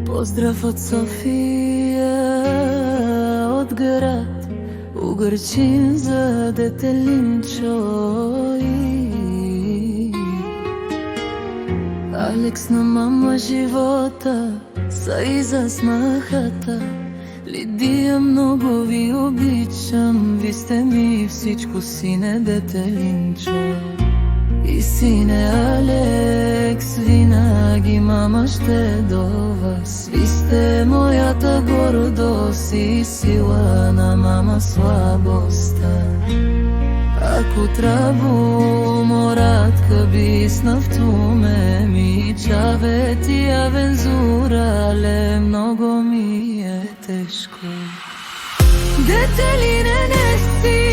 Поздрав от София, от град Угърчин за Детелинчо и Алекс на мама живота са и заснахата. Лидия, много ви обичам, ви сте ми всичко, сине Детелинчо. И сине Алекс, винаги мама ще до вас. Ви сте моята гордост и сила на мама слабостта. Ако трабу морат кабис нафтуме ми чаве тия вензура, але много ми е тежко. Детелине не си